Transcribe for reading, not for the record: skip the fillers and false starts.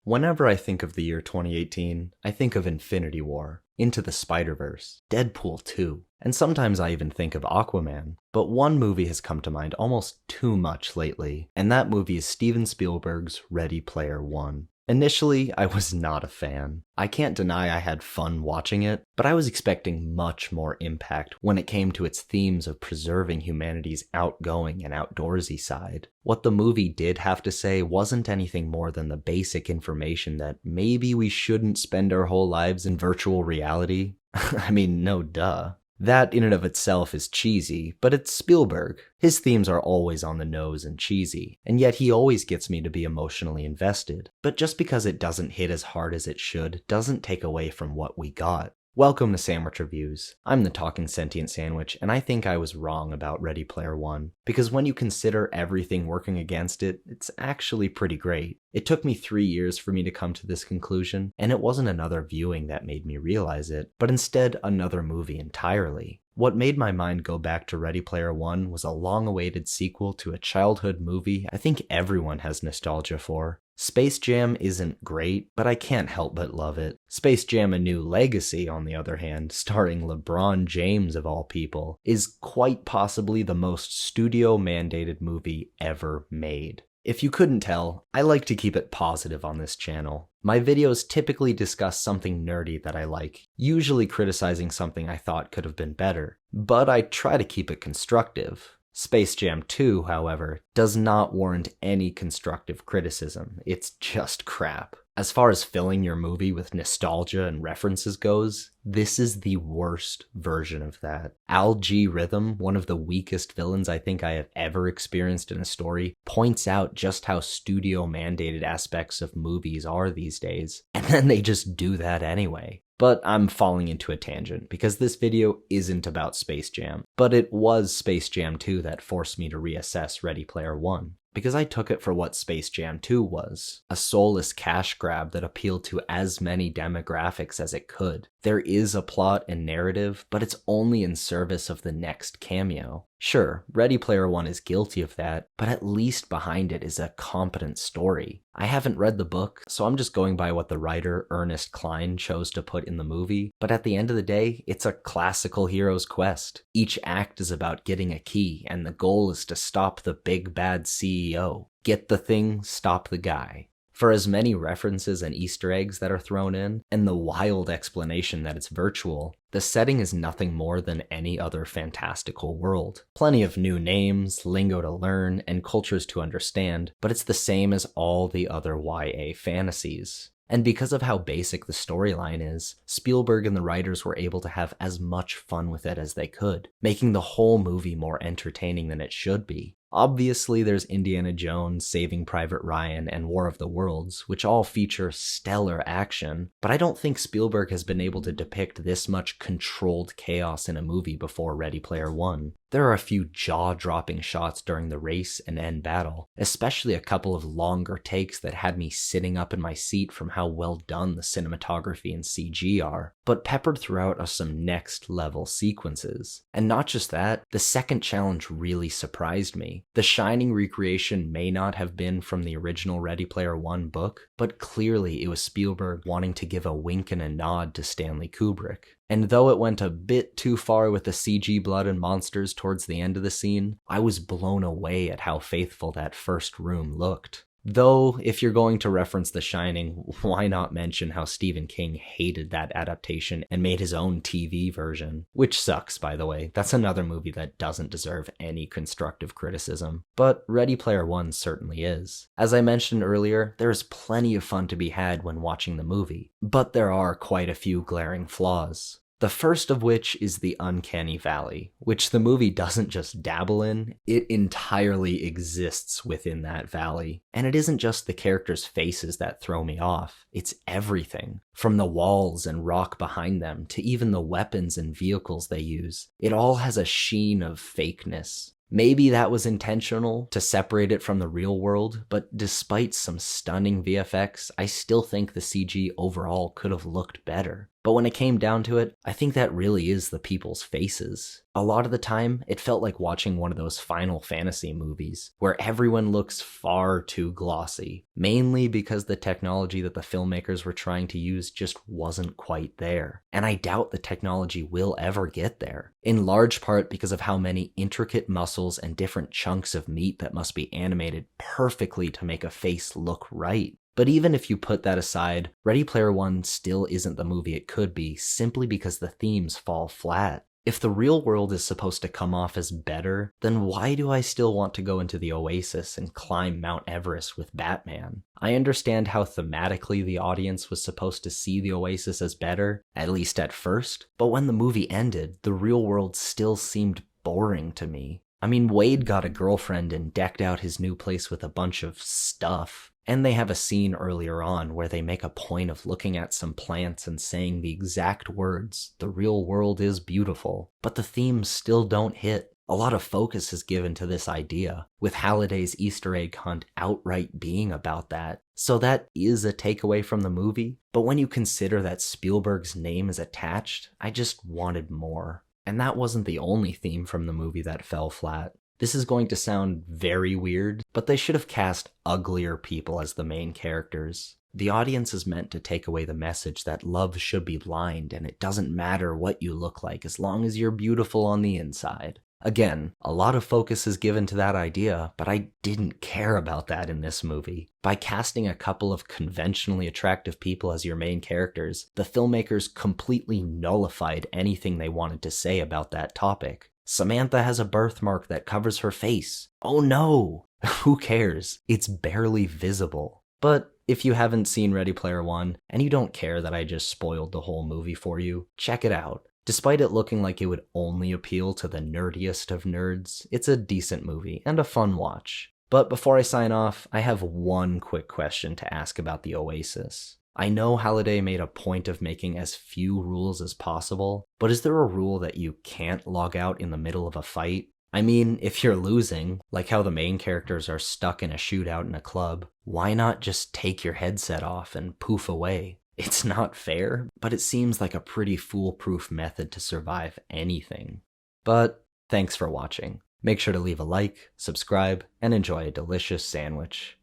Whenever I think of the year 2018, I think of Infinity War, Into the Spider-Verse, Deadpool 2, and sometimes I even think of Aquaman. But one movie has come to mind almost too much lately, and that movie is Steven Spielberg's Ready Player One. Initially, I was not a fan. I can't deny I had fun watching it, but I was expecting much more impact when it came to its themes of preserving humanity's outgoing and outdoorsy side. What the movie did have to say wasn't anything more than the basic information that maybe we shouldn't spend our whole lives in virtual reality. I mean, no duh. That in and of itself is cheesy, but it's Spielberg. His themes are always on the nose and cheesy, and yet he always gets me to be emotionally invested. But just because it doesn't hit as hard as it should doesn't take away from what we got. Welcome to Sandwich Reviews. I'm the Talking Sentient Sandwich, and I think I was wrong about Ready Player One, because when you consider everything working against it, it's actually pretty great. It took me 3 years for me to come to this conclusion, and it wasn't another viewing that made me realize it, but instead another movie entirely. What made my mind go back to Ready Player One was a long-awaited sequel to a childhood movie I think everyone has nostalgia for. Space Jam isn't great, but I can't help but love it. Space Jam: A New Legacy, on the other hand, starring LeBron James of all people, is quite possibly the most studio-mandated movie ever made. If you couldn't tell, I like to keep it positive on this channel. My videos typically discuss something nerdy that I like, usually criticizing something I thought could have been better, but I try to keep it constructive. Space Jam 2, however, does not warrant any constructive criticism. It's just crap. As far as filling your movie with nostalgia and references goes, this is the worst version of that. Al G. Rhythm, one of the weakest villains I think I have ever experienced in a story, points out just how studio-mandated aspects of movies are these days, and then they just do that anyway. But I'm falling into a tangent, because this video isn't about Space Jam, but it was Space Jam 2 that forced me to reassess Ready Player One. Because I took it for what Space Jam 2 was, a soulless cash grab that appealed to as many demographics as it could. There is a plot and narrative, but it's only in service of the next cameo. Sure, Ready Player One is guilty of that, but at least behind it is a competent story. I haven't read the book, so I'm just going by what the writer Ernest Cline chose to put in the movie, but at the end of the day, it's a classical hero's quest. Each act is about getting a key, and the goal is to stop the big bad CEO. Get the thing, stop the guy. For as many references and Easter eggs that are thrown in, and the wild explanation that it's virtual, the setting is nothing more than any other fantastical world. Plenty of new names, lingo to learn, and cultures to understand, but it's the same as all the other YA fantasies. And because of how basic the storyline is, Spielberg and the writers were able to have as much fun with it as they could, making the whole movie more entertaining than it should be. Obviously, there's Indiana Jones, Saving Private Ryan, and War of the Worlds, which all feature stellar action, but I don't think Spielberg has been able to depict this much controlled chaos in a movie before Ready Player One. There are a few jaw-dropping shots during the race and end battle, especially a couple of longer takes that had me sitting up in my seat from how well done the cinematography and CG are, but peppered throughout are some next-level sequences. And not just that, the second challenge really surprised me. The Shining recreation may not have been from the original Ready Player One book, but clearly it was Spielberg wanting to give a wink and a nod to Stanley Kubrick. And though it went a bit too far with the CG blood and monsters towards the end of the scene, I was blown away at how faithful that first room looked. Though, if you're going to reference The Shining, why not mention how Stephen King hated that adaptation and made his own TV version? Which sucks, by the way. That's another movie that doesn't deserve any constructive criticism. But Ready Player One certainly is. As I mentioned earlier, there's plenty of fun to be had when watching the movie, but there are quite a few glaring flaws. The first of which is the uncanny valley, which the movie doesn't just dabble in, it entirely exists within that valley. And it isn't just the characters' faces that throw me off, it's everything. From the walls and rock behind them, to even the weapons and vehicles they use. It all has a sheen of fakeness. Maybe that was intentional to separate it from the real world, but despite some stunning VFX, I still think the CG overall could have looked better. But when it came down to it, I think that really is the people's faces. A lot of the time, it felt like watching one of those Final Fantasy movies, where everyone looks far too glossy, mainly because the technology that the filmmakers were trying to use just wasn't quite there. And I doubt the technology will ever get there, in large part because of how many intricate muscles and different chunks of meat that must be animated perfectly to make a face look right. But even if you put that aside, Ready Player One still isn't the movie it could be simply because the themes fall flat. If the real world is supposed to come off as better, then why do I still want to go into the Oasis and climb Mount Everest with Batman? I understand how thematically the audience was supposed to see the Oasis as better, at least at first, but when the movie ended, the real world still seemed boring to me. I mean, Wade got a girlfriend and decked out his new place with a bunch of stuff. And they have a scene earlier on where they make a point of looking at some plants and saying the exact words, "The real world is beautiful," but the themes still don't hit. A lot of focus is given to this idea, with Halliday's Easter egg hunt outright being about that. So that is a takeaway from the movie, but when you consider that Spielberg's name is attached, I just wanted more. And that wasn't the only theme from the movie that fell flat. This is going to sound very weird, but they should have cast uglier people as the main characters. The audience is meant to take away the message that love should be blind and it doesn't matter what you look like as long as you're beautiful on the inside. Again, a lot of focus is given to that idea, but I didn't care about that in this movie. By casting a couple of conventionally attractive people as your main characters, the filmmakers completely nullified anything they wanted to say about that topic. Samantha has a birthmark that covers her face. Oh no! Who cares? It's barely visible. But if you haven't seen Ready Player One, and you don't care that I just spoiled the whole movie for you, check it out. Despite it looking like it would only appeal to the nerdiest of nerds, it's a decent movie and a fun watch. But before I sign off, I have one quick question to ask about the Oasis. I know Halliday made a point of making as few rules as possible, but is there a rule that you can't log out in the middle of a fight? I mean, if you're losing, like how the main characters are stuck in a shootout in a club, why not just take your headset off and poof away? It's not fair, but it seems like a pretty foolproof method to survive anything. But thanks for watching. Make sure to leave a like, subscribe, and enjoy a delicious sandwich.